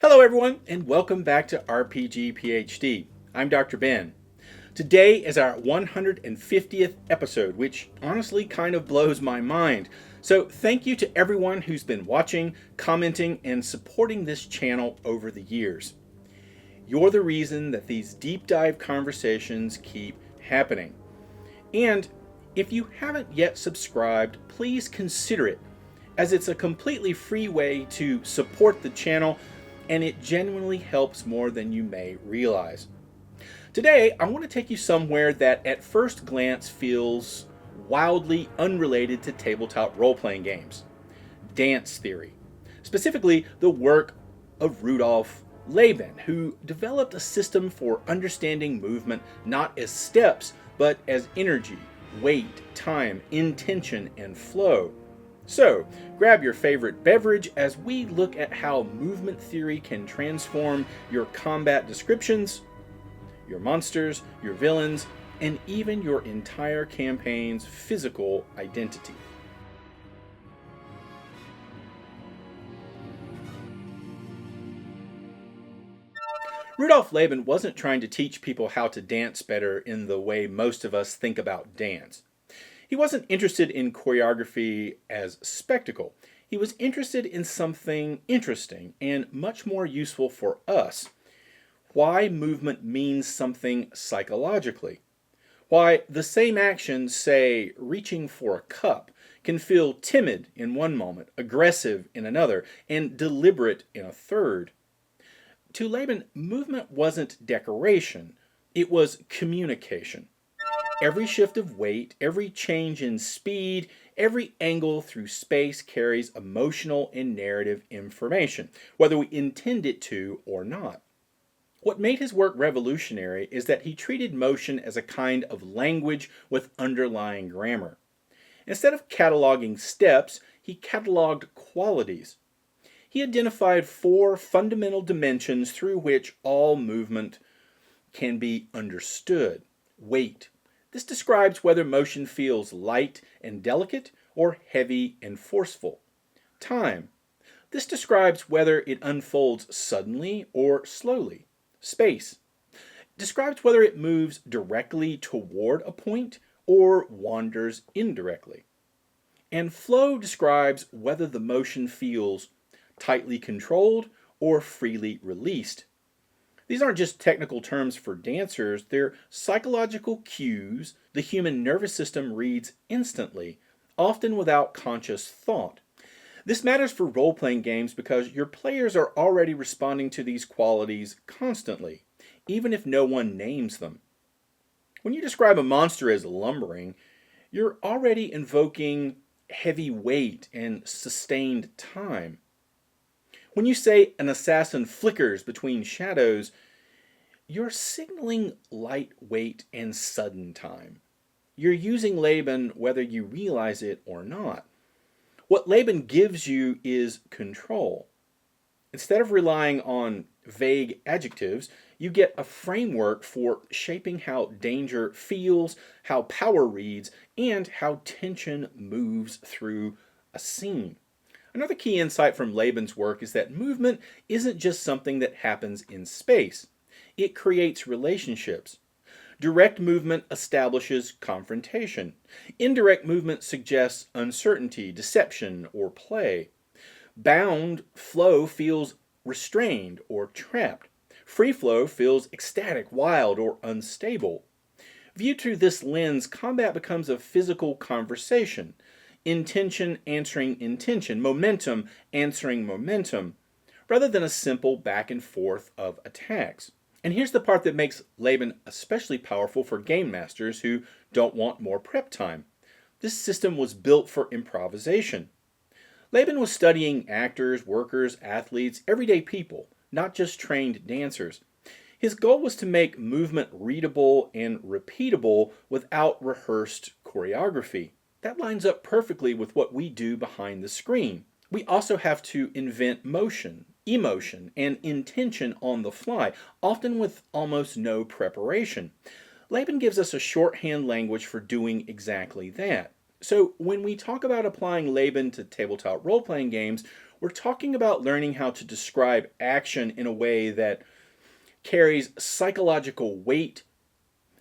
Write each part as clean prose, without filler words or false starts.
Hello everyone, and welcome back to RPG PhD. I'm Dr. Ben. Today is our 150th episode, which honestly kind of blows my mind. So thank you to everyone who's been watching, commenting, and supporting this channel over the years. You're the reason that these deep dive conversations keep happening. And if you haven't yet subscribed, please consider it, as it's a completely free way to support the channel, and it genuinely helps more than you may realize. Today, I want to take you somewhere that at first glance feels wildly unrelated to tabletop role-playing games: dance theory. Specifically, the work of Rudolf Laban, who developed a system for understanding movement not as steps, but as energy, weight, time, intention, and flow. So, grab your favorite beverage as we look at how movement theory can transform your combat descriptions, your monsters, your villains, and even your entire campaign's physical identity. Rudolf Laban wasn't trying to teach people how to dance better in the way most of us think about dance. He wasn't interested in choreography as spectacle. He was interested in something interesting and much more useful for us: why movement means something psychologically. Why the same action, say reaching for a cup, can feel timid in one moment, aggressive in another, and deliberate in a third. To Laban, movement wasn't decoration, it was communication. Every shift of weight, every change in speed, every angle through space carries emotional and narrative information, whether we intend it to or not. What made his work revolutionary is that he treated motion as a kind of language with underlying grammar. Instead of cataloging steps, he cataloged qualities. He identified 4 fundamental dimensions through which all movement can be understood. Weight. This describes whether motion feels light and delicate or heavy and forceful. Time. This describes whether it unfolds suddenly or slowly. Space. Describes whether it moves directly toward a point or wanders indirectly. And flow describes whether the motion feels tightly controlled or freely released. These aren't just technical terms for dancers, they're psychological cues the human nervous system reads instantly, often without conscious thought. This matters for role-playing games because your players are already responding to these qualities constantly, even if no one names them. When you describe a monster as lumbering, you're already invoking heavy weight and sustained time. When you say an assassin flickers between shadows, you're signaling lightweight and sudden time. You're using Laban whether you realize it or not. What Laban gives you is control. Instead of relying on vague adjectives, you get a framework for shaping how danger feels, how power reads, and how tension moves through a scene. Another key insight from Laban's work is that movement isn't just something that happens in space. It creates relationships. Direct movement establishes confrontation. Indirect movement suggests uncertainty, deception, or play. Bound flow feels restrained or trapped. Free flow feels ecstatic, wild, or unstable. Viewed through this lens, combat becomes a physical conversation. Intention answering intention, momentum answering momentum, rather than a simple back and forth of attacks. And here's the part that makes Laban especially powerful for game masters who don't want more prep time. This system was built for improvisation. Laban was studying actors, workers, athletes, everyday people, not just trained dancers. His goal was to make movement readable and repeatable without rehearsed choreography. That lines up perfectly with what we do behind the screen. We also have to invent motion, emotion, and intention on the fly, often with almost no preparation. Laban gives us a shorthand language for doing exactly that. So when we talk about applying Laban to tabletop role-playing games, We're talking about learning how to describe action in a way that carries psychological weight,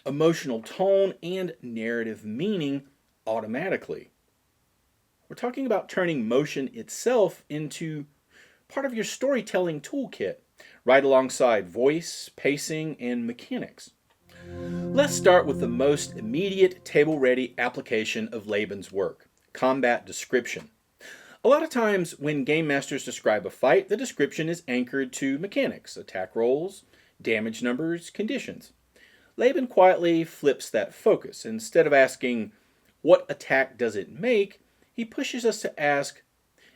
emotional tone, and narrative meaning automatically. We're talking about turning motion itself into part of your storytelling toolkit, right alongside voice, pacing, and mechanics. Let's start with the most immediate table-ready application of Laban's work, combat description. A lot of times when game masters describe a fight, the description is anchored to mechanics, attack rolls, damage numbers, conditions. Laban quietly flips that focus. Instead of asking, what attack does it make, he pushes us to ask,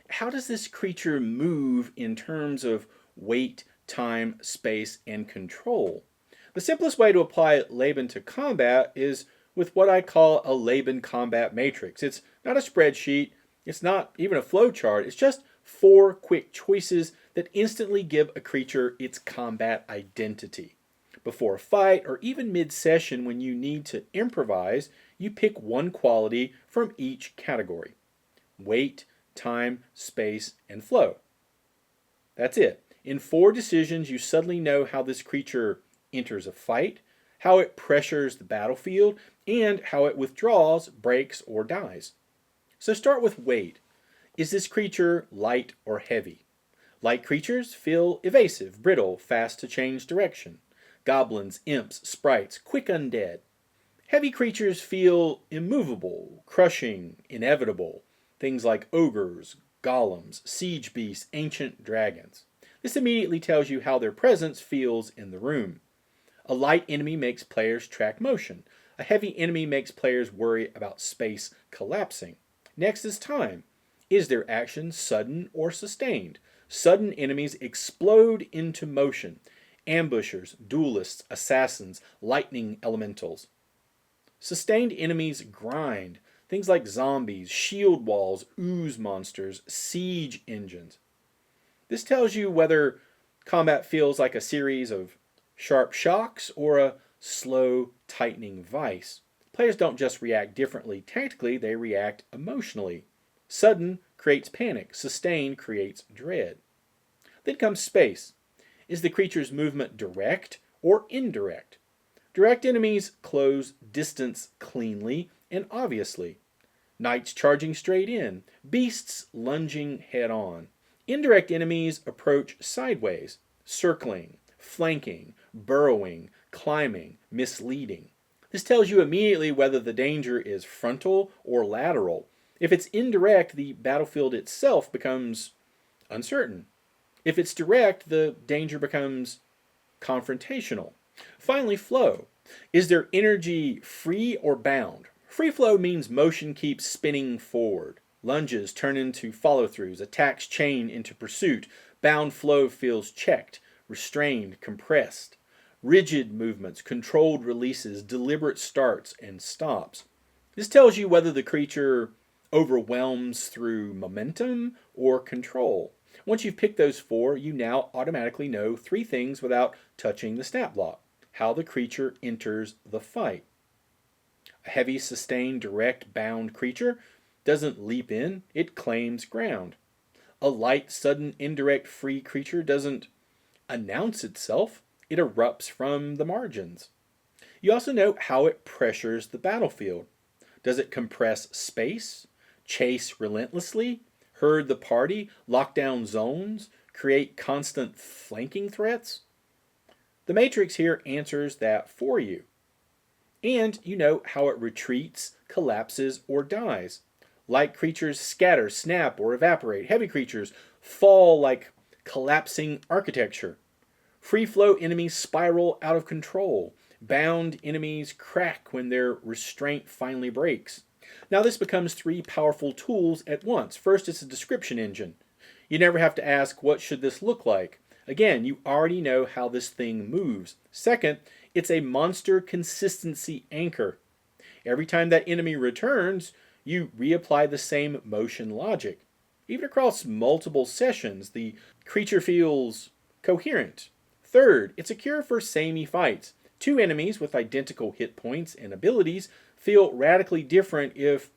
how does this creature move in terms of weight, time, space, and control? The simplest way to apply Laban to combat is with what I call a Laban combat matrix. It's not a spreadsheet, it's not even a flowchart, it's just 4 quick choices that instantly give a creature its combat identity. Before a fight, or even mid-session when you need to improvise, you pick one quality from each category. Weight, time, space, and flow. That's it. In 4 decisions, you suddenly know how this creature enters a fight, how it pressures the battlefield, and how it withdraws, breaks, or dies. So start with weight. Is this creature light or heavy? Light creatures feel evasive, brittle, fast to change direction. Goblins, imps, sprites, quick undead. Heavy creatures feel immovable, crushing, inevitable. Things like ogres, golems, siege beasts, ancient dragons. This immediately tells you how their presence feels in the room. A light enemy makes players track motion. A heavy enemy makes players worry about space collapsing. Next is time. Is their action sudden or sustained? Sudden enemies explode into motion. Ambushers, duelists, assassins, lightning elementals. Sustained enemies grind. Things like zombies, shield walls, ooze monsters, siege engines. This tells you whether combat feels like a series of sharp shocks or a slow, tightening vice. Players don't just react differently tactically, they react emotionally. Sudden creates panic, sustained creates dread. Then comes space. Is the creature's movement direct or indirect? Direct enemies close distance cleanly and obviously. Knights charging straight in, beasts lunging head on. Indirect enemies approach sideways, circling, flanking, burrowing, climbing, misleading. This tells you immediately whether the danger is frontal or lateral. If it's indirect, the battlefield itself becomes uncertain. If it's direct, the danger becomes confrontational. Finally, flow. Is their energy free or bound? Free flow means motion keeps spinning forward. Lunges turn into follow-throughs, attacks chain into pursuit. Bound flow feels checked, restrained, compressed. Rigid movements, controlled releases, deliberate starts and stops. This tells you whether the creature overwhelms through momentum or control. Once you've picked those 4, you now automatically know 3 things without touching the stat block. How the creature enters the fight. A heavy, sustained, direct, bound creature doesn't leap in, it claims ground. A light, sudden, indirect, free creature doesn't announce itself, it erupts from the margins. You also know how it pressures the battlefield. Does it compress space, chase relentlessly, herd the party, lock down zones, create constant flanking threats? The matrix here answers that for you. And you know how it retreats, collapses, or dies. Light creatures scatter, snap, or evaporate. Heavy creatures fall like collapsing architecture. Free flow enemies spiral out of control. Bound enemies crack when their restraint finally breaks. Now this becomes 3 powerful tools at once. First, it's a description engine. You never have to ask, what should this look like? Again, you already know how this thing moves. Second, it's a monster consistency anchor. Every time that enemy returns, you reapply the same motion logic. Even across multiple sessions, the creature feels coherent. Third, it's a cure for samey fights. 2 enemies with identical hit points and abilities feel radically different if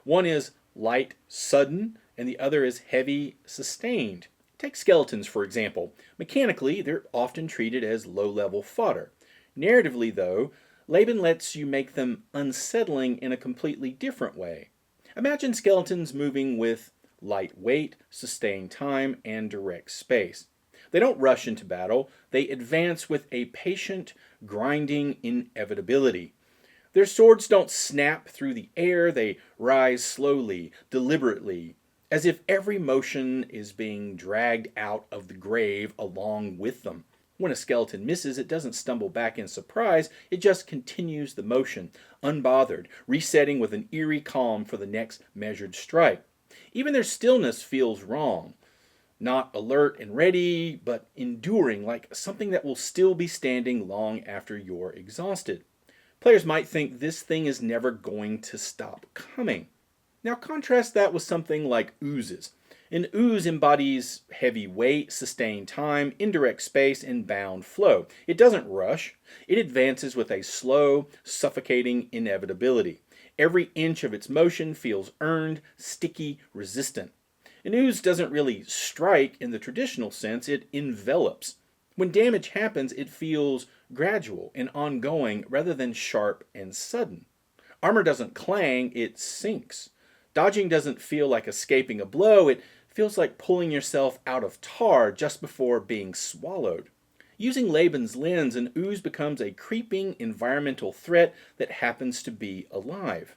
one is light, sudden, and the other is heavy, sustained. Take skeletons, for example. Mechanically, they're often treated as low-level fodder. Narratively, though, Laban lets you make them unsettling in a completely different way. Imagine skeletons moving with light weight, sustained time, and direct space. They don't rush into battle, they advance with a patient, grinding inevitability. Their swords don't snap through the air, they rise slowly, deliberately, as if every motion is being dragged out of the grave along with them. When a skeleton misses, it doesn't stumble back in surprise, it just continues the motion, unbothered, resetting with an eerie calm for the next measured strike. Even their stillness feels wrong. Not alert and ready, but enduring, like something that will still be standing long after you're exhausted. Players might think this thing is never going to stop coming. Now contrast that with something like oozes. An ooze embodies heavy weight, sustained time, indirect space, and bound flow. It doesn't rush. It advances with a slow, suffocating inevitability. Every inch of its motion feels earned, sticky, resistant. An ooze doesn't really strike in the traditional sense, it envelops. When damage happens, it feels gradual and ongoing rather than sharp and sudden. Armor doesn't clang, it sinks. Dodging doesn't feel like escaping a blow, it feels like pulling yourself out of tar just before being swallowed. Using Laban's lens, an ooze becomes a creeping environmental threat that happens to be alive.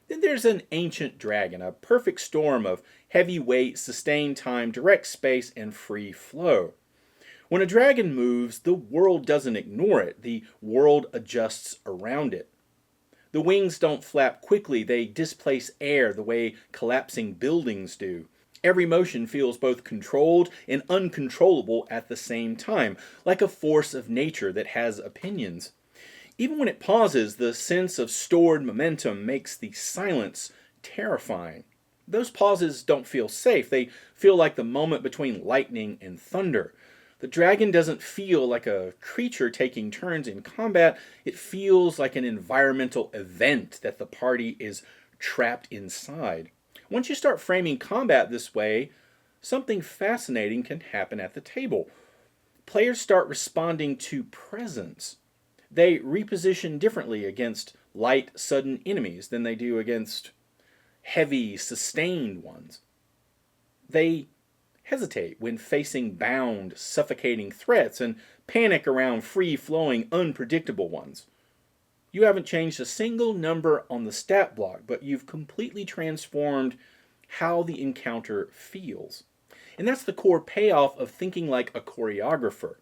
Then there's an ancient dragon, a perfect storm of heavy weight, sustained time, direct space, and free flow. When a dragon moves, the world doesn't ignore it. The world adjusts around it. The wings don't flap quickly. They displace air the way collapsing buildings do. Every motion feels both controlled and uncontrollable at the same time, like a force of nature that has opinions. Even when it pauses, the sense of stored momentum makes the silence terrifying. Those pauses don't feel safe. They feel like the moment between lightning and thunder. The dragon doesn't feel like a creature taking turns in combat. It feels like an environmental event that the party is trapped inside. Once you start framing combat this way, something fascinating can happen at the table. Players start responding to presence. They reposition differently against light, sudden enemies than they do against heavy, sustained ones. They hesitate when facing bound, suffocating threats and panic around free-flowing, unpredictable ones. You haven't changed a single number on the stat block, but you've completely transformed how the encounter feels. And that's the core payoff of thinking like a choreographer.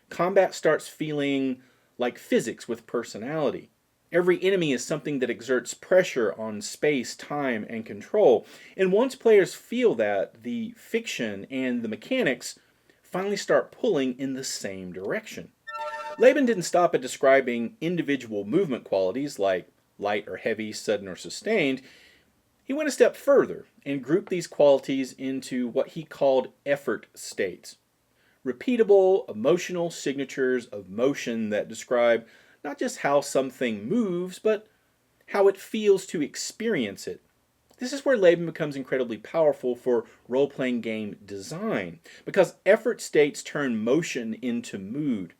Combat starts feeling like physics with personality. Every enemy is something that exerts pressure on space, time, and control. And once players feel that, the fiction and the mechanics finally start pulling in the same direction. Laban didn't stop at describing individual movement qualities like light or heavy, sudden or sustained. He went a step further and grouped these qualities into what he called effort states. Repeatable, emotional signatures of motion that describe not just how something moves, but how it feels to experience it. This is where Laban becomes incredibly powerful for role-playing game design, because effort states turn motion into mood.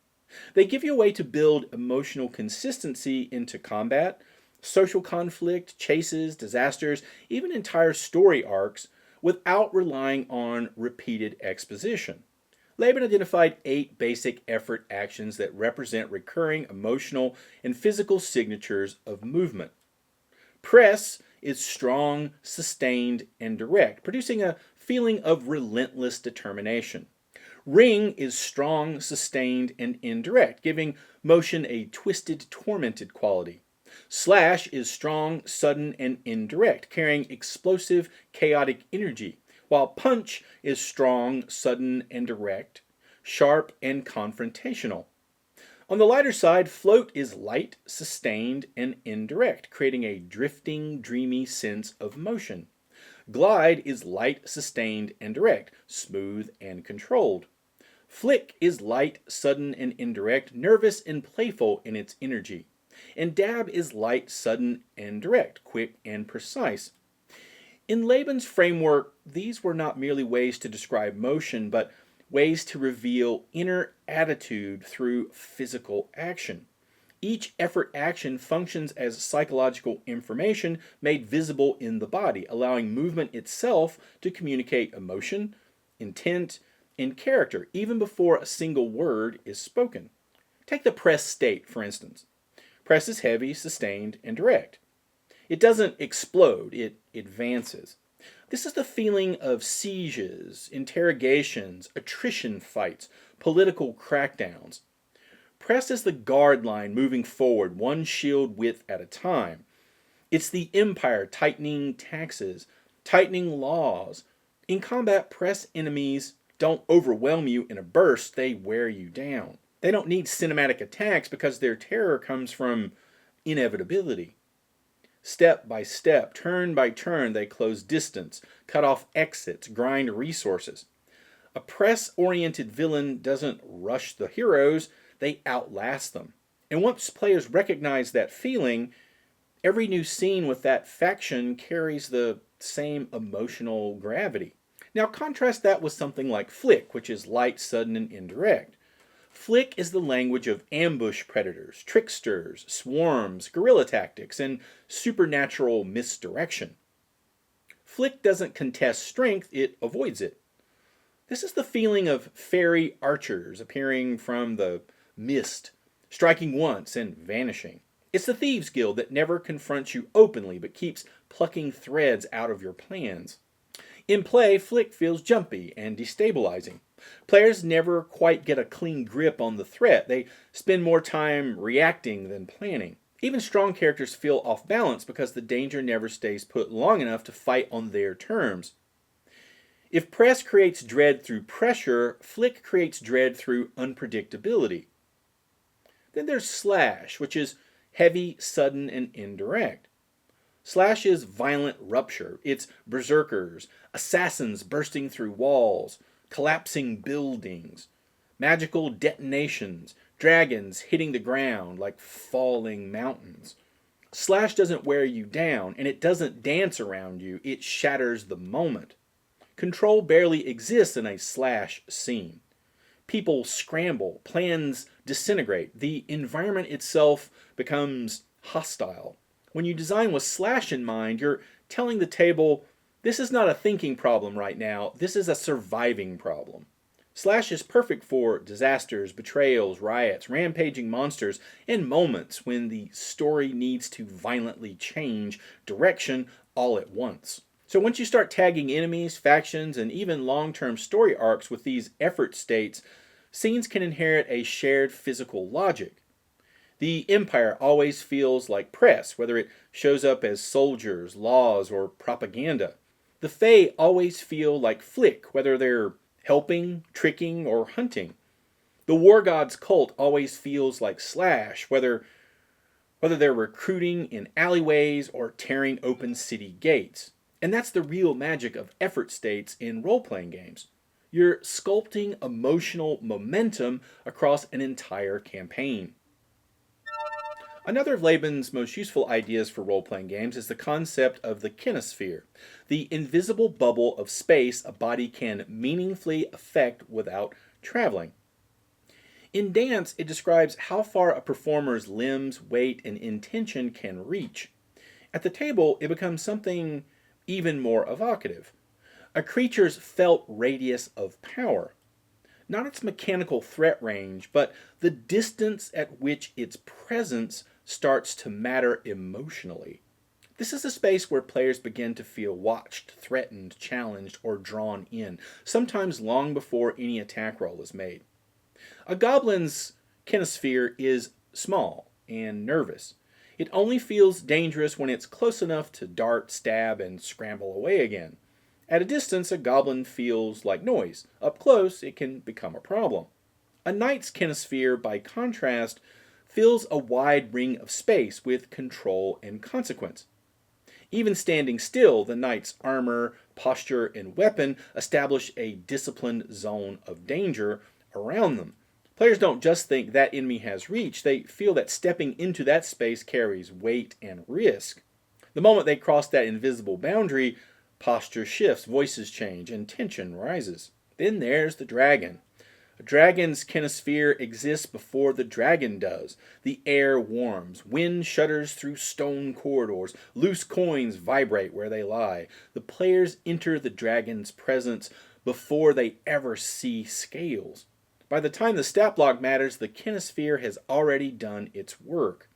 They give you a way to build emotional consistency into combat, social conflict, chases, disasters, even entire story arcs, without relying on repeated exposition. Laban identified 8 basic effort actions that represent recurring emotional and physical signatures of movement. Press is strong, sustained, and direct, producing a feeling of relentless determination. Ring is strong, sustained, and indirect, giving motion a twisted, tormented quality. Slash is strong, sudden, and indirect, carrying explosive, chaotic energy, while punch is strong, sudden, and direct, sharp, and confrontational. On the lighter side, float is light, sustained, and indirect, creating a drifting, dreamy sense of motion. Glide is light, sustained, and direct, smooth, and controlled. Flick is light, sudden, and indirect, nervous and playful in its energy. And dab is light, sudden, and direct, quick and precise. In Laban's framework, these were not merely ways to describe motion, but ways to reveal inner attitude through physical action. Each effort action functions as psychological information made visible in the body, allowing movement itself to communicate emotion, intent, and character, even before a single word is spoken. Take the press state, for instance. Press is heavy, sustained, and direct. It doesn't explode, it advances. This is the feeling of sieges, interrogations, attrition fights, political crackdowns. Press is the guard line moving forward, one shield width at a time. It's the empire tightening taxes, tightening laws. In combat, press enemies don't overwhelm you in a burst, they wear you down. They don't need cinematic attacks because their terror comes from inevitability. Step by step, turn by turn, they close distance, cut off exits, grind resources. A press-oriented villain doesn't rush the heroes, they outlast them. And once players recognize that feeling, every new scene with that faction carries the same emotional gravity. Now contrast that with something like Flick, which is light, sudden, and indirect. Flick is the language of ambush predators, tricksters, swarms, guerrilla tactics, and supernatural misdirection. Flick doesn't contest strength, it avoids it. This is the feeling of fairy archers appearing from the mist, striking once and vanishing. It's the Thieves' Guild that never confronts you openly but keeps plucking threads out of your plans. In play, Flick feels jumpy and destabilizing. Players never quite get a clean grip on the threat. They spend more time reacting than planning. Even strong characters feel off balance because the danger never stays put long enough to fight on their terms. If press creates dread through pressure, Flick creates dread through unpredictability. Then there's Slash, which is heavy, sudden, and indirect. Slash is violent rupture. It's berserkers, assassins bursting through walls, collapsing buildings, magical detonations, dragons hitting the ground like falling mountains. Slash doesn't wear you down, and it doesn't dance around you. It shatters the moment. Control barely exists in a Slash scene. People scramble, plans disintegrate, the environment itself becomes hostile. When you design with Slash in mind, you're telling the table, this is not a thinking problem right now, this is a surviving problem. Slash is perfect for disasters, betrayals, riots, rampaging monsters, and moments when the story needs to violently change direction all at once. So once you start tagging enemies, factions, and even long-term story arcs with these effort states, scenes can inherit a shared physical logic. The Empire always feels like press, whether it shows up as soldiers, laws, or propaganda. The Fae always feel like Flick, whether they're helping, tricking, or hunting. The War God's cult always feels like Slash, whether they're recruiting in alleyways or tearing open city gates. And that's the real magic of effort states in role-playing games. You're sculpting emotional momentum across an entire campaign. Another of Laban's most useful ideas for role-playing games is the concept of the Kinesphere, the invisible bubble of space a body can meaningfully affect without traveling. In dance, it describes how far a performer's limbs, weight, and intention can reach. At the table, it becomes something even more evocative. A creature's felt radius of power. Not its mechanical threat range, but the distance at which its presence starts to matter emotionally. This is a space where players begin to feel watched, threatened, challenged, or drawn in, sometimes long before any attack roll is made. A goblin's kinesphere is small and nervous. It only feels dangerous when it's close enough to dart, stab, and scramble away again. At a distance, a goblin feels like noise. Up close, it can become a problem. A knight's kinesphere, by contrast, fills a wide ring of space with control and consequence. Even standing still, the knight's armor, posture, and weapon establish a disciplined zone of danger around them. Players don't just think that enemy has reach, they feel that stepping into that space carries weight and risk. The moment they cross that invisible boundary, Posture shifts, voices change, and tension rises. Then there's the dragon. A dragon's kinesphere exists before the dragon does. The air warms, wind shudders through stone corridors, loose coins vibrate where they lie. The players enter the dragon's presence before they ever see scales. By the time the stat block matters, the kinesphere has already done its work.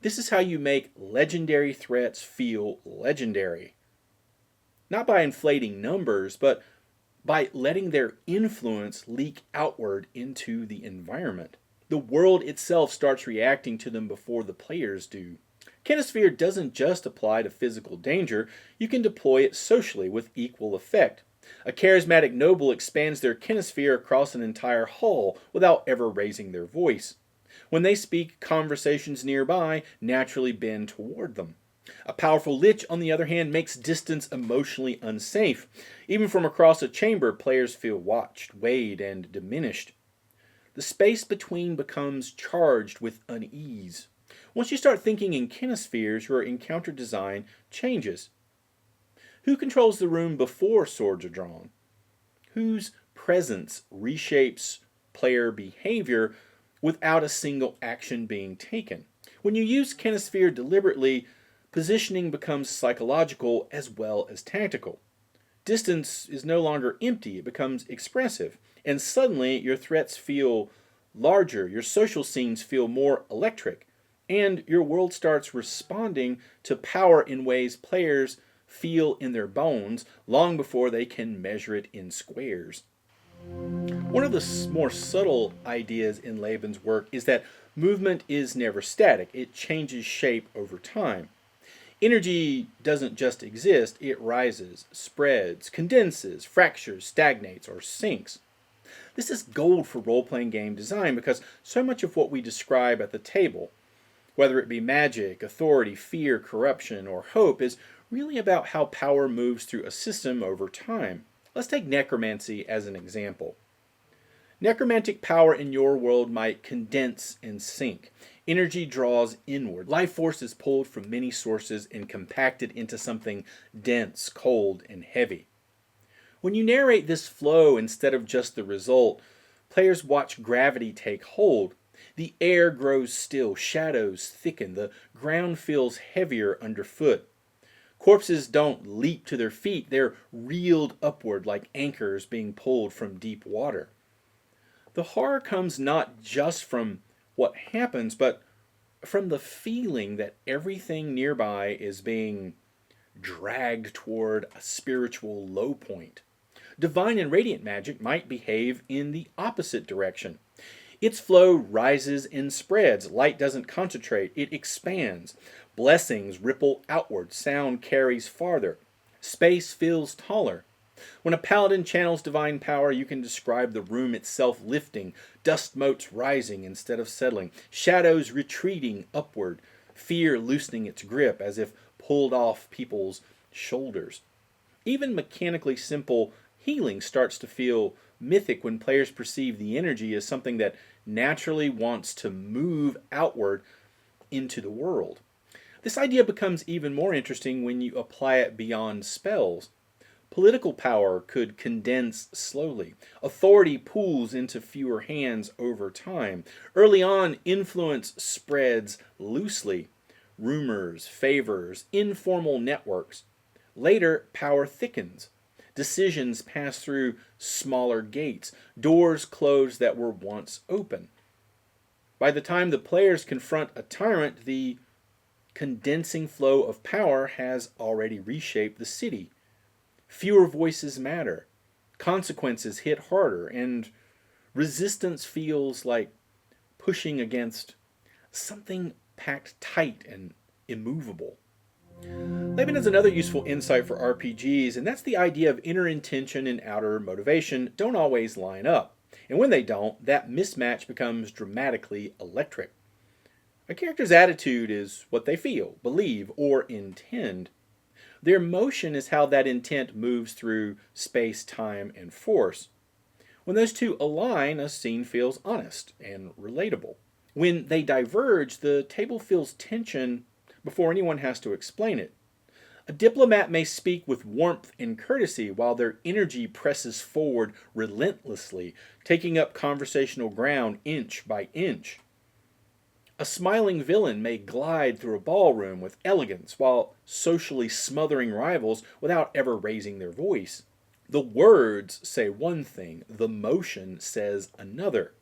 This is how you make legendary threats feel legendary. Not by inflating numbers, but by letting their influence leak outward into the environment. The world itself starts reacting to them before the players do. Kinesphere doesn't just apply to physical danger, you can deploy it socially with equal effect. A charismatic noble expands their kinesphere across an entire hall without ever raising their voice. When they speak, conversations nearby naturally bend toward them. A powerful lich, on the other hand, makes distance emotionally unsafe. Even from across a chamber, players feel watched, weighed, and diminished. The space between becomes charged with unease. Once you start thinking in kinespheres, your encounter design changes. Who controls the room before swords are drawn? Whose presence reshapes player behavior without a single action being taken? When you use kinesphere deliberately, positioning becomes psychological as well as tactical. Distance is no longer empty, it becomes expressive, and suddenly your threats feel larger, your social scenes feel more electric, and your world starts responding to power in ways players feel in their bones long before they can measure it in squares. One of the more subtle ideas in Laban's work is that movement is never static, it changes shape over time. Energy doesn't just exist, it rises, spreads, condenses, fractures, stagnates, or sinks. This is gold for role-playing game design because so much of what we describe at the table, whether it be magic, authority, fear, corruption, or hope, is really about how power moves through a system over time. Let's take necromancy as an example. Necromantic power in your world might condense and sink. Energy draws inward. Life force is pulled from many sources and compacted into something dense, cold, and heavy. When you narrate this flow instead of just the result, players watch gravity take hold. The air grows still, shadows thicken, the ground feels heavier underfoot. Corpses don't leap to their feet, they're reeled upward like anchors being pulled from deep water. The horror comes not just from what happens, but from the feeling that everything nearby is being dragged toward a spiritual low point. Divine and radiant magic might behave in the opposite direction. Its flow rises and spreads. Light doesn't concentrate, it expands. Blessings ripple outward, sound carries farther. Space feels taller. When a paladin channels divine power, you can describe the room itself lifting, dust motes rising instead of settling, shadows retreating upward, fear loosening its grip as if pulled off people's shoulders. Even mechanically simple healing starts to feel mythic when players perceive the energy as something that naturally wants to move outward into the world. This idea becomes even more interesting when you apply it beyond spells. Political power could condense slowly. Authority pools into fewer hands over time. Early on, influence spreads loosely. Rumors, favors, informal networks. Later, power thickens. Decisions pass through smaller gates. Doors close that were once open. By the time the players confront a tyrant, the condensing flow of power has already reshaped the city. Fewer voices matter, consequences hit harder, and resistance feels like pushing against something packed tight and immovable. Laban has another useful insight for RPGs, and that's the idea of inner intention and outer motivation don't always line up. And when they don't, that mismatch becomes dramatically electric. A character's attitude is what they feel, believe, or intend. Their motion is how that intent moves through space, time, and force. When those two align, a scene feels honest and relatable. When they diverge, the table feels tension before anyone has to explain it. A diplomat may speak with warmth and courtesy while their energy presses forward relentlessly, taking up conversational ground inch by inch. A smiling villain may glide through a ballroom with elegance while socially smothering rivals without ever raising their voice. The words say one thing, the motion says another.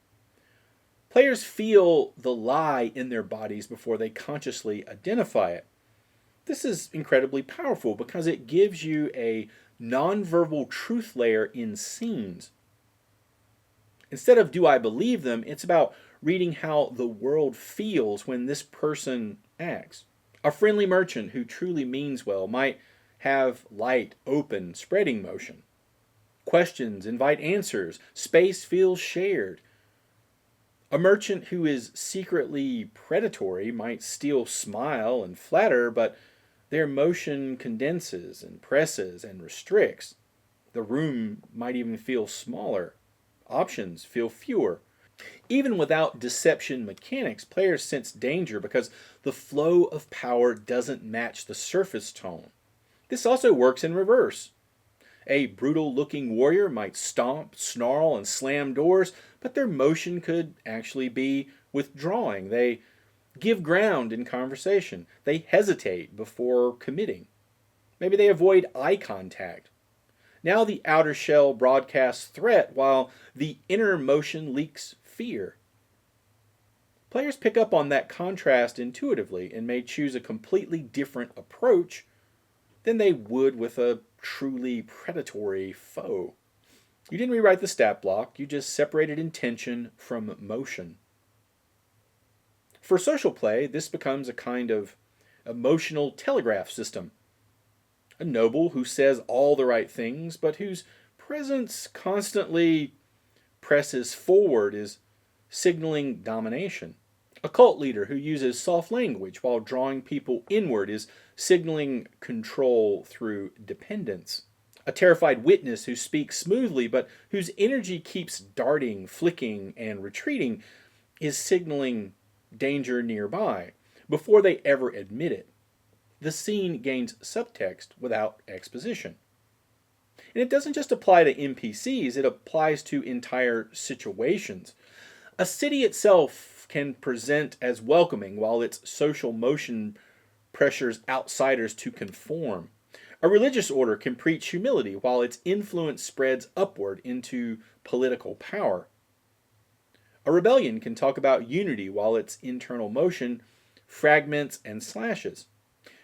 Players feel the lie in their bodies before they consciously identify it. This is incredibly powerful because it gives you a nonverbal truth layer in scenes. Instead of do I believe them, it's about reading how the world feels when this person acts. A friendly merchant who truly means well might have light, open, spreading motion. Questions invite answers. Space feels shared. A merchant who is secretly predatory might still smile and flatter, but their motion condenses and presses and restricts. The room might even feel smaller. Options feel fewer. Even without deception mechanics, players sense danger because the flow of power doesn't match the surface tone. This also works in reverse. A brutal-looking warrior might stomp, snarl, and slam doors, but their motion could actually be withdrawing. They give ground in conversation. They hesitate before committing. Maybe they avoid eye contact. Now the outer shell broadcasts threat while the inner motion leaks fear. Players pick up on that contrast intuitively and may choose a completely different approach than they would with a truly predatory foe. You didn't rewrite the stat block, you just separated intention from motion. For social play, this becomes a kind of emotional telegraph system. A noble who says all the right things, but whose presence constantly presses forward is signaling domination. A cult leader who uses soft language while drawing people inward is signaling control through dependence. A terrified witness who speaks smoothly but whose energy keeps darting, flicking, and retreating is signaling danger nearby before they ever admit it. The scene gains subtext without exposition. And it doesn't just apply to NPCs, it applies to entire situations. A city itself can present as welcoming while its social motion pressures outsiders to conform. A religious order can preach humility while its influence spreads upward into political power. A rebellion can talk about unity while its internal motion fragments and slashes.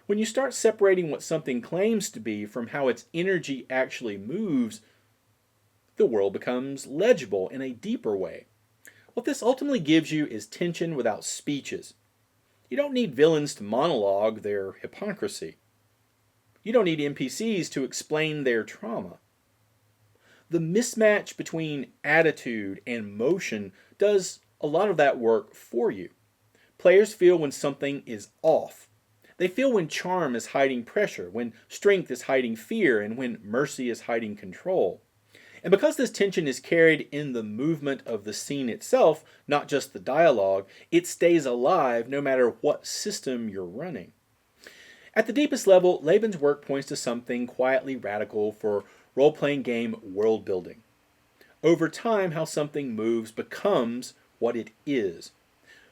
When you start separating what something claims to be from how its energy actually moves, the world becomes legible in a deeper way. What this ultimately gives you is tension without speeches. You don't need villains to monologue their hypocrisy. You don't need NPCs to explain their trauma. The mismatch between attitude and motion does a lot of that work for you. Players feel when something is off. They feel when charm is hiding pressure, when strength is hiding fear, and when mercy is hiding control. And because this tension is carried in the movement of the scene itself, not just the dialogue, it stays alive no matter what system you're running. At the deepest level, Laban's work points to something quietly radical for role-playing game world building. Over time, how something moves becomes what it is.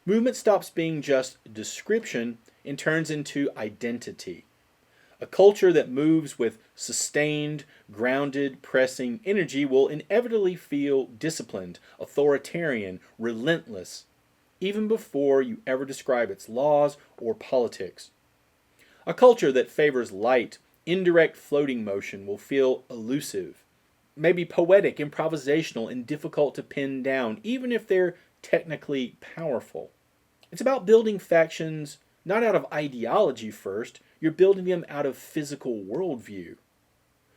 Movement stops being just description and turns into identity. A culture that moves with sustained, grounded, pressing energy will inevitably feel disciplined, authoritarian, relentless, even before you ever describe its laws or politics. A culture that favors light, indirect floating motion will feel elusive, maybe poetic, improvisational, and difficult to pin down, even if they're technically powerful. It's about building factions not out of ideology first, you're building them out of physical worldview.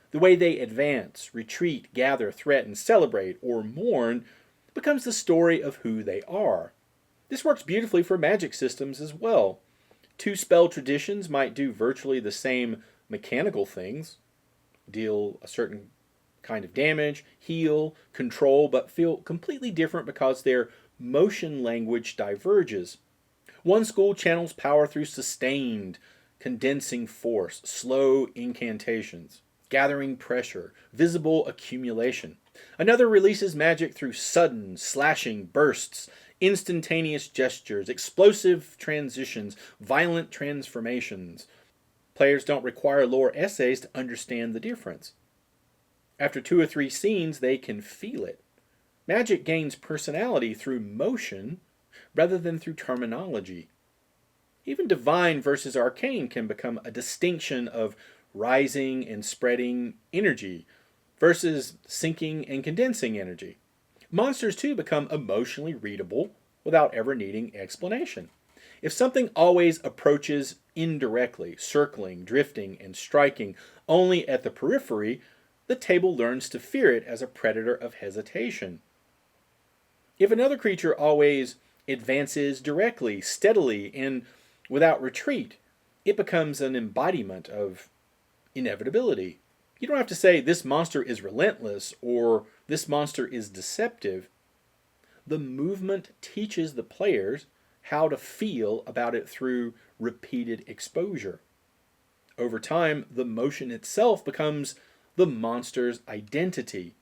The way they advance, retreat, gather, threaten, celebrate, or mourn becomes the story of who they are. This works beautifully for magic systems as well. Two spell traditions might do virtually the same mechanical things, deal a certain kind of damage, heal, control, but feel completely different because their motion language diverges. One school channels power through sustained, condensing force, slow incantations, gathering pressure, visible accumulation. Another releases magic through sudden, slashing bursts, instantaneous gestures, explosive transitions, violent transformations. Players don't require lore essays to understand the difference. After 2 or 3 scenes, they can feel it. Magic gains personality through motion rather than through terminology. Even divine versus arcane can become a distinction of rising and spreading energy versus sinking and condensing energy. Monsters, too, become emotionally readable without ever needing explanation. If something always approaches indirectly, circling, drifting, and striking only at the periphery, the table learns to fear it as a predator of hesitation. If another creature always advances directly, steadily, and without retreat, it becomes an embodiment of inevitability. You don't have to say this monster is relentless or this monster is deceptive. The movement teaches the players how to feel about it through repeated exposure. Over time, the motion itself becomes the monster's identity,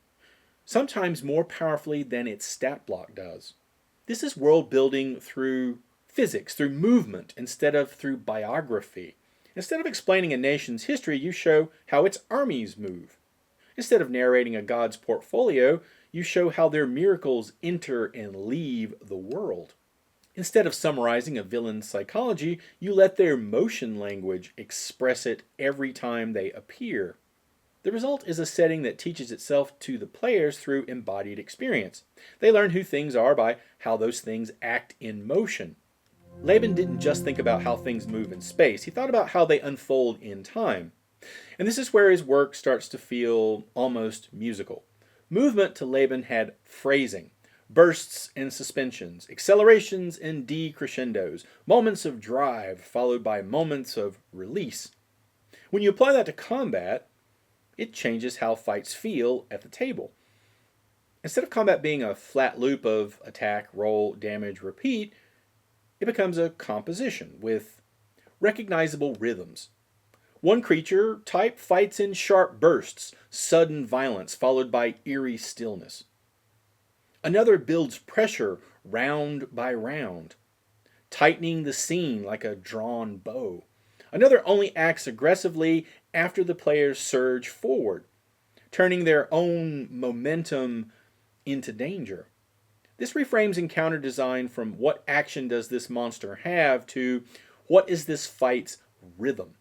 sometimes more powerfully than its stat block does. This is world building through physics, through movement, instead of through biography. Instead of explaining a nation's history, you show how its armies move. Instead of narrating a god's portfolio, you show how their miracles enter and leave the world. Instead of summarizing a villain's psychology, you let their motion language express it every time they appear. The result is a setting that teaches itself to the players through embodied experience. They learn who things are by how those things act in motion. Laban didn't just think about how things move in space, he thought about how they unfold in time. And this is where his work starts to feel almost musical. Movement to Laban had phrasing, bursts and suspensions, accelerations and decrescendos, moments of drive followed by moments of release. When you apply that to combat, it changes how fights feel at the table. Instead of combat being a flat loop of attack, roll, damage, repeat, it becomes a composition with recognizable rhythms. One creature type fights in sharp bursts, sudden violence followed by eerie stillness. Another builds pressure round by round, tightening the scene like a drawn bow. Another only acts aggressively after the players surge forward, turning their own momentum into danger. This reframes encounter design from what action does this monster have to what is this fight's rhythm.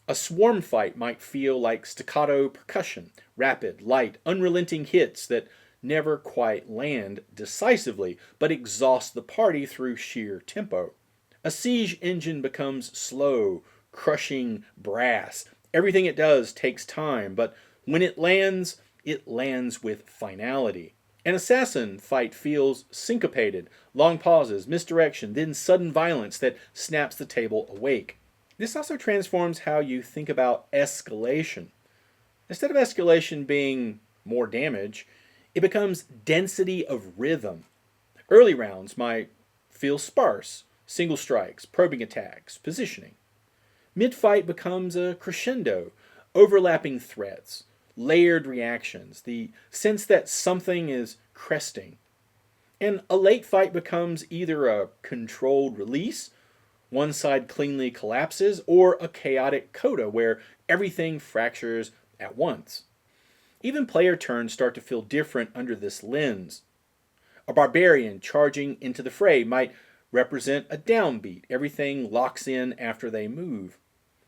A swarm fight might feel like staccato percussion, rapid, light, unrelenting hits that never quite land decisively, but exhaust the party through sheer tempo. A siege engine becomes slow, crushing brass. Everything it does takes time, but when it lands with finality. An assassin fight feels syncopated, long pauses, misdirection, then sudden violence that snaps the table awake. This also transforms how you think about escalation. Instead of escalation being more damage, it becomes density of rhythm. Early rounds might feel sparse, single strikes, probing attacks, positioning. Mid-fight becomes a crescendo, overlapping threats, layered reactions, the sense that something is cresting. And a late fight becomes either a controlled release, one side cleanly collapses, or a chaotic coda where everything fractures at once. Even player turns start to feel different under this lens. A barbarian charging into the fray might represent a downbeat. Everything locks in after they move.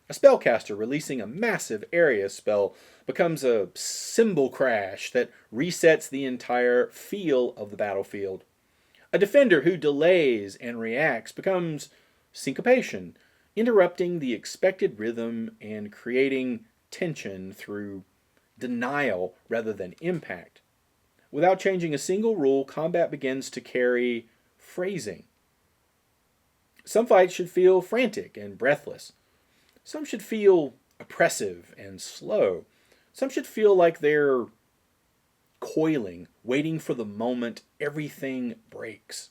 A spellcaster releasing a massive area spell becomes a cymbal crash that resets the entire feel of the battlefield. A defender who delays and reacts becomes syncopation, interrupting the expected rhythm and creating tension through denial rather than impact. Without changing a single rule, combat begins to carry phrasing. Some fights should feel frantic and breathless. Some should feel oppressive and slow. Some should feel like they're coiling, waiting for the moment everything breaks.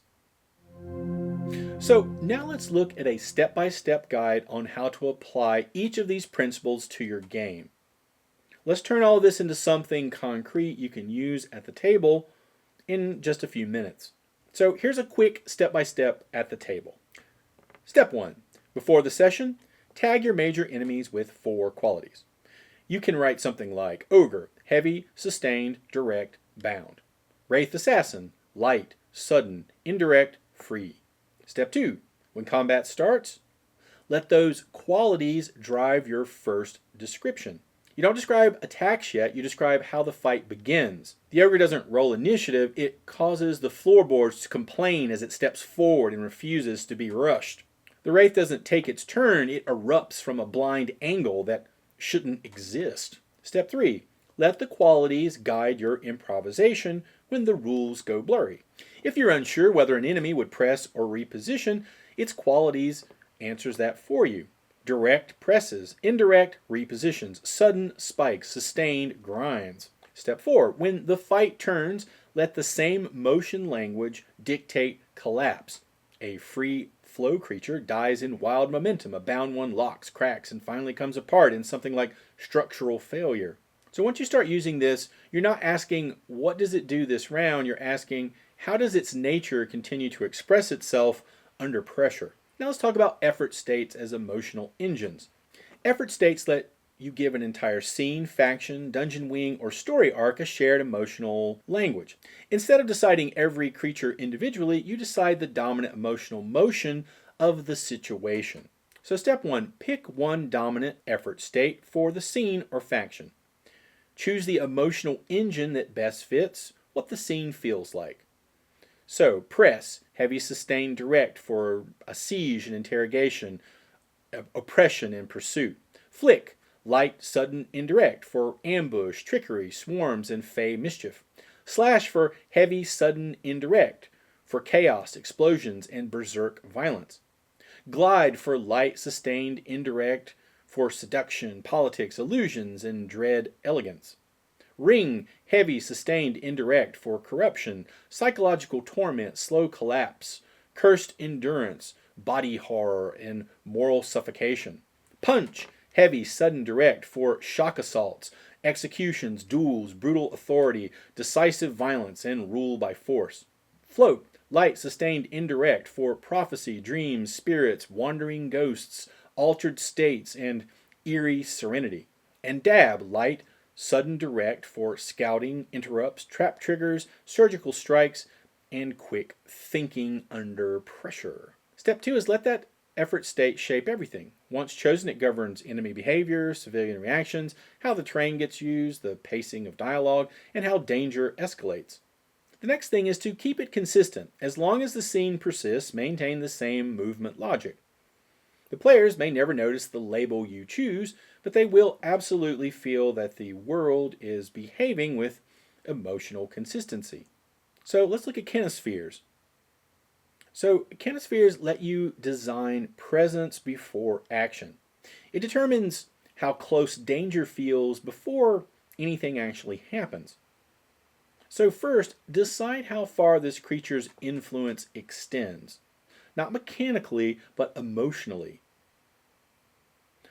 So now let's look at a step-by-step guide on how to apply each of these principles to your game. Let's turn all of this into something concrete you can use at the table in just a few minutes. So here's a quick step-by-step at the table. Step 1. Before the session, tag your major enemies with 4 qualities. You can write something like Ogre, heavy, sustained, direct, bound. Wraith Assassin, light, sudden, indirect, free. Step 2. When combat starts, let those qualities drive your first description. You don't describe attacks yet, you describe how the fight begins. The ogre doesn't roll initiative, it causes the floorboards to complain as it steps forward and refuses to be rushed. The wraith doesn't take its turn, it erupts from a blind angle that shouldn't exist. Step 3. Let the qualities guide your improvisation when the rules go blurry. If you're unsure whether an enemy would press or reposition, its qualities answers that for you. Direct presses, indirect repositions, sudden spikes, sustained grinds. Step 4. When the fight turns, let the same motion language dictate collapse. A free flow creature dies in wild momentum. A bound one locks, cracks, and finally comes apart in something like structural failure. So once you start using this, you're not asking, what does it do this round? You're asking, how does its nature continue to express itself under pressure? Now let's talk about effort states as emotional engines. Effort states let you give an entire scene, faction, dungeon wing, or story arc a shared emotional language. Instead of deciding every creature individually, you decide the dominant emotional motion of the situation. So step 1, pick one dominant effort state for the scene or faction. Choose the emotional engine that best fits what the scene feels like. So, press, heavy, sustained, direct for a siege and interrogation, oppression and pursuit. Flick, light, sudden, indirect for ambush, trickery, swarms, and fey mischief. Slash for heavy, sudden, indirect for chaos, explosions, and berserk violence. Glide for light, sustained, indirect for seduction, politics, illusions, and dread elegance. Ring, heavy, sustained, indirect for corruption, psychological torment, slow collapse, cursed endurance, body horror, and moral suffocation. Punch, heavy, sudden, direct for shock assaults, executions, duels, brutal authority, decisive violence, and rule by force. Float, light, sustained, indirect for prophecy, dreams, spirits, wandering ghosts, altered states, and eerie serenity. And dab, light, sudden, direct for scouting, interrupts, trap triggers, surgical strikes, and quick thinking under pressure. Step 2 is let that effort state shape everything. Once chosen, it governs enemy behavior, civilian reactions, how the terrain gets used, the pacing of dialogue, and how danger escalates. The next thing is to keep it consistent. As long as the scene persists, maintain the same movement logic. The players may never notice the label you choose, but they will absolutely feel that the world is behaving with emotional consistency. So let's look at Kinespheres. So Kinespheres let you design presence before action. It determines how close danger feels before anything actually happens. So first, decide how far this creature's influence extends. Not mechanically, but emotionally.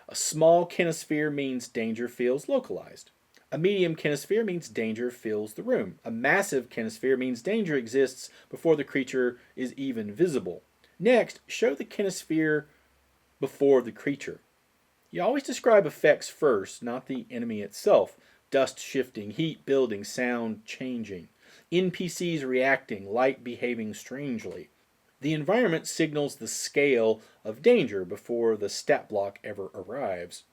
A small kinesphere means danger feels localized. A medium kinesphere means danger fills the room. A massive kinesphere means danger exists before the creature is even visible. Next, show the kinesphere before the creature. You always describe effects first, not the enemy itself. Dust shifting, heat building, sound changing. NPCs reacting, light behaving strangely. The environment signals the scale of danger before the stat block ever arrives.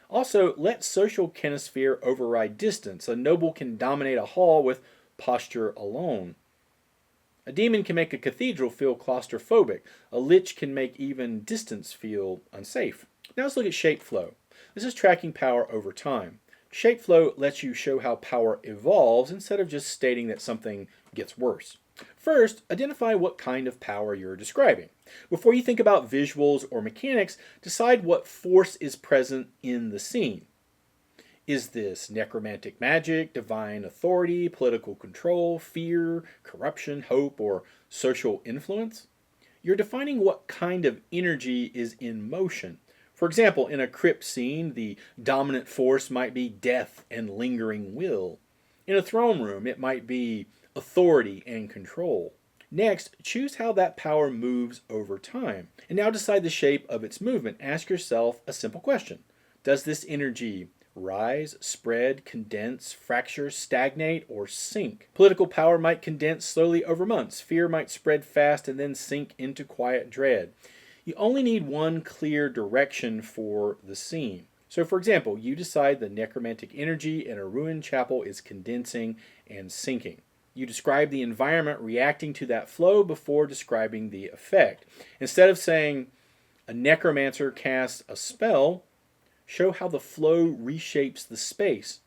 Also, let social kinesphere override distance. A noble can dominate a hall with posture alone. A demon can make a cathedral feel claustrophobic. A lich can make even distance feel unsafe. Now let's look at shape flow. This is tracking power over time. Shape flow lets you show how power evolves instead of just stating that something gets worse. First, identify what kind of power you're describing. Before you think about visuals or mechanics, decide what force is present in the scene. Is this necromantic magic, divine authority, political control, fear, corruption, hope, or social influence? you're defining what kind of energy is in motion. For example, in a crypt scene, the dominant force might be death and lingering will. In a throne room, it might be authority and control. Next, choose how that power moves over time. And now decide the shape of its movement. Ask yourself a simple question. Does this energy rise, spread, condense, fracture, stagnate, or sink? Political power might condense slowly over months. Fear might spread fast and then sink into quiet dread. You only need one clear direction for the scene. So for example, you decide the necromantic energy in a ruined chapel is condensing and sinking. You describe the environment reacting to that flow before describing the effect. Instead of saying a necromancer casts a spell, show how the flow reshapes the space.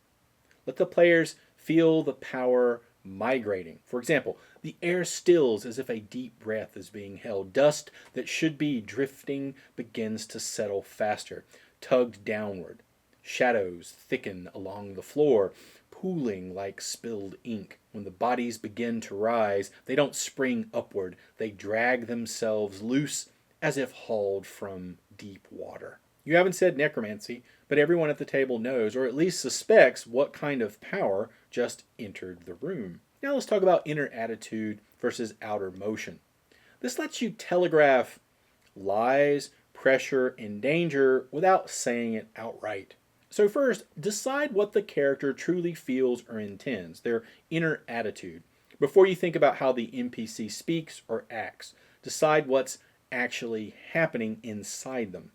Let the players feel the power migrating. For example, the air stills as if a deep breath is being held. Dust that should be drifting begins to settle faster, tugged downward. Shadows thicken along the floor, pooling like spilled ink. When the bodies begin to rise, they don't spring upward. They drag themselves loose as if hauled from deep water. You haven't said necromancy, but everyone at the table knows, or at least suspects, what kind of power just entered the room. Now let's talk about inner attitude versus outer motion. This lets you telegraph lies, pressure, and danger without saying it outright. So first, decide what the character truly feels or intends, their inner attitude. Before you think about how the NPC speaks or acts, decide what's actually happening inside them.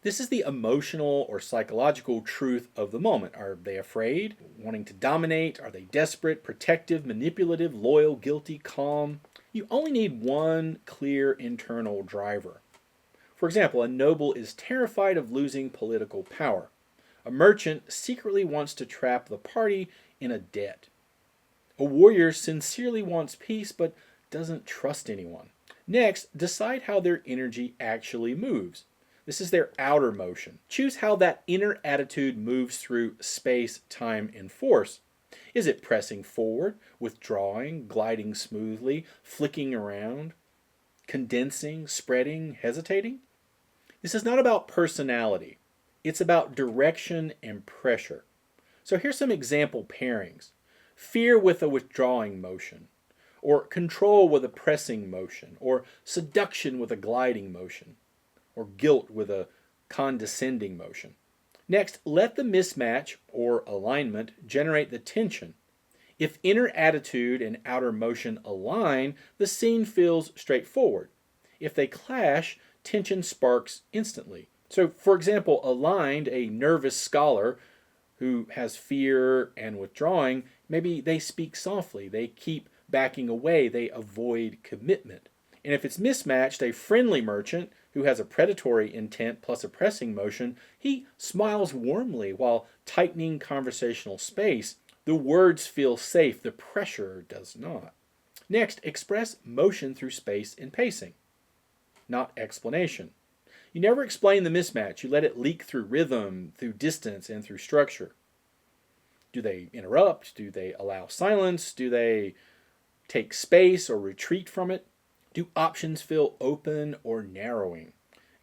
This is the emotional or psychological truth of the moment. Are they afraid, wanting to dominate? Are they desperate, protective, manipulative, loyal, guilty, calm? You only need one clear internal driver. For example, a noble is terrified of losing political power. A merchant secretly wants to trap the party in a debt. A warrior sincerely wants peace but doesn't trust anyone. Next, decide how their energy actually moves. This is their outer motion. Choose how that inner attitude moves through space, time, and force. Is it pressing forward, withdrawing, gliding smoothly, flicking around, condensing, spreading, hesitating? This is not about personality. It's about direction and pressure. So here's some example pairings. Fear with a withdrawing motion, or control with a pressing motion, or seduction with a gliding motion, or guilt with a condescending motion. Next, let the mismatch, or alignment, generate the tension. If inner attitude and outer motion align, the scene feels straightforward. If they clash, tension sparks instantly. So, for example, aligned, a nervous scholar who has fear and withdrawing, maybe they speak softly, they keep backing away, they avoid commitment. And if it's mismatched, a friendly merchant who has a predatory intent plus a pressing motion, he smiles warmly while tightening conversational space. The words feel safe, the pressure does not. Next, express motion through space and pacing, not explanation. You never explain the mismatch. You let it leak through rhythm, through distance, and through structure. Do they interrupt? Do they allow silence? Do they take space or retreat from it? Do options feel open or narrowing?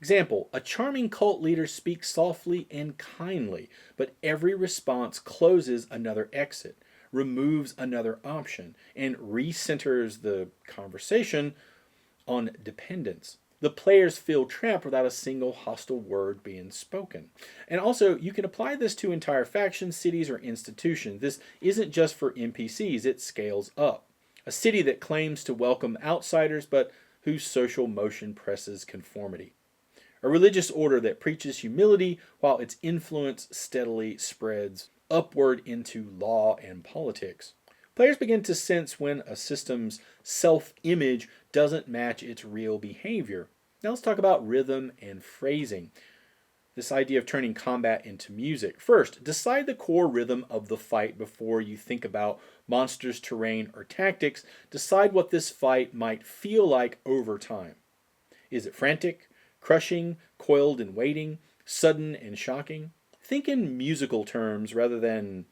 Example, a charming cult leader speaks softly and kindly, but every response closes another exit, removes another option, and recenters the conversation on dependence. The players feel trapped without a single hostile word being spoken. And also, you can apply this to entire factions, cities, or institutions. This isn't just for NPCs, it scales up. A city that claims to welcome outsiders, but whose social motion presses conformity. A religious order that preaches humility while its influence steadily spreads upward into law and politics. Players begin to sense when a system's self-image doesn't match its real behavior. Now let's talk about rhythm and phrasing. This idea of turning combat into music. First, decide the core rhythm of the fight before you think about monsters, terrain, or tactics. Decide what this fight might feel like over time. Is it frantic, crushing, coiled and waiting, sudden and shocking? Think in musical terms rather than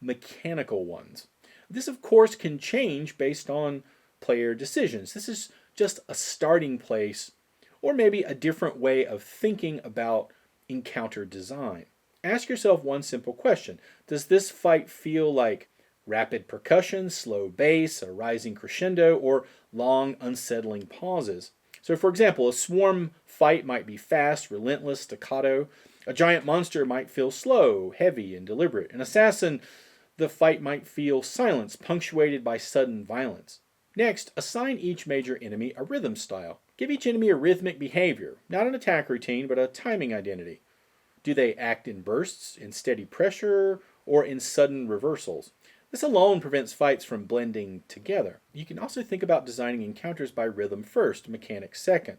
mechanical ones. This, of course, can change based on player decisions. This is just a starting place, or maybe a different way of thinking about encounter design. Ask yourself one simple question. Does this fight feel like rapid percussion, slow bass, a rising crescendo, or long, unsettling pauses? So for example, a swarm fight might be fast, relentless, staccato. A giant monster might feel slow, heavy, and deliberate. An assassin, the fight might feel silence, punctuated by sudden violence. Next, assign each major enemy a rhythm style. Give each enemy a rhythmic behavior, not an attack routine, but a timing identity. Do they act in bursts, in steady pressure, or in sudden reversals? This alone prevents fights from blending together. You can also think about designing encounters by rhythm first, mechanics second.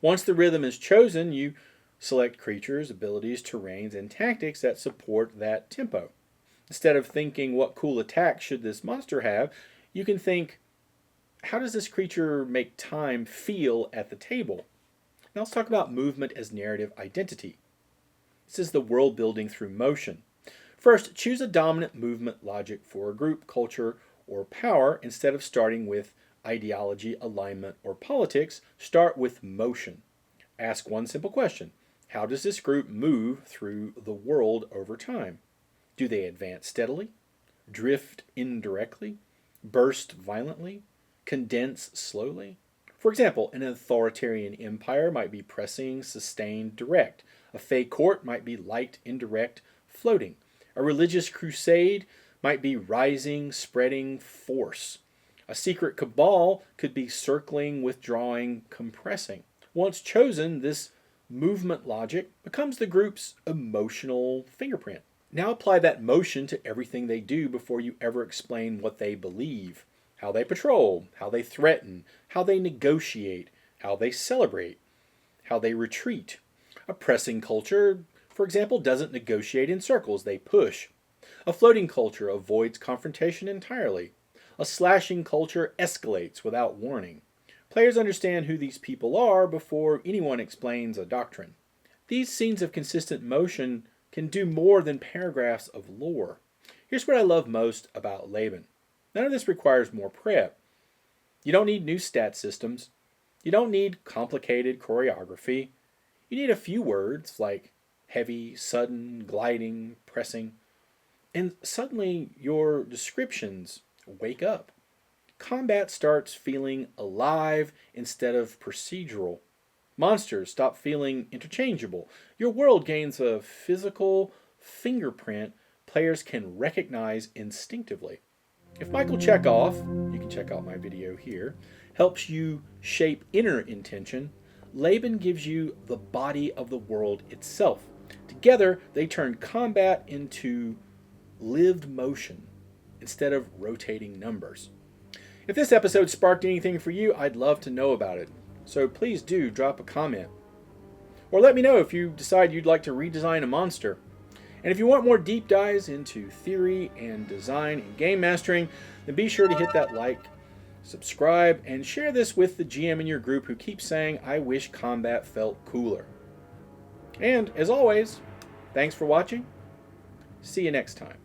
Once the rhythm is chosen, you select creatures, abilities, terrains, and tactics that support that tempo. Instead of thinking, what cool attack should this monster have, you can think, how does this creature make time feel at the table? Now let's talk about movement as narrative identity. This is the world building through motion. First, choose a dominant movement logic for a group, culture, or power. Instead of starting with ideology, alignment, or politics, start with motion. Ask one simple question. How does this group move through the world over time? Do they advance steadily? Drift indirectly? Burst violently? Condense slowly? For example, an authoritarian empire might be pressing, sustained, direct. A fey court might be light, indirect, floating. A religious crusade might be rising, spreading, force. A secret cabal could be circling, withdrawing, compressing. Once chosen, this movement logic becomes the group's emotional fingerprint. Now apply that motion to everything they do before you ever explain what they believe, how they patrol, how they threaten, how they negotiate, how they celebrate, how they retreat. A pressing culture, for example, doesn't negotiate in circles, they push. A floating culture avoids confrontation entirely. A slashing culture escalates without warning. Players understand who these people are before anyone explains a doctrine. These scenes of consistent motion can do more than paragraphs of lore. Here's what I love most about Laban. None of this requires more prep. You don't need new stat systems. You don't need complicated choreography. You need a few words like heavy, sudden, gliding, pressing. And suddenly your descriptions wake up. Combat starts feeling alive instead of procedural. Monsters stop feeling interchangeable. Your world gains a physical fingerprint players can recognize instinctively. If Michael Chekhov, you can check out my video here, helps you shape inner intention, Laban gives you the body of the world itself. Together, they turn combat into lived motion instead of rotating numbers. If this episode sparked anything for you, I'd love to know about it. So please do drop a comment. Or let me know if you decide you'd like to redesign a monster. And if you want more deep dives into theory and design and game mastering, then be sure to hit that like, subscribe, and share this with the GM in your group who keeps saying, I wish combat felt cooler. And as always, thanks for watching. See you next time.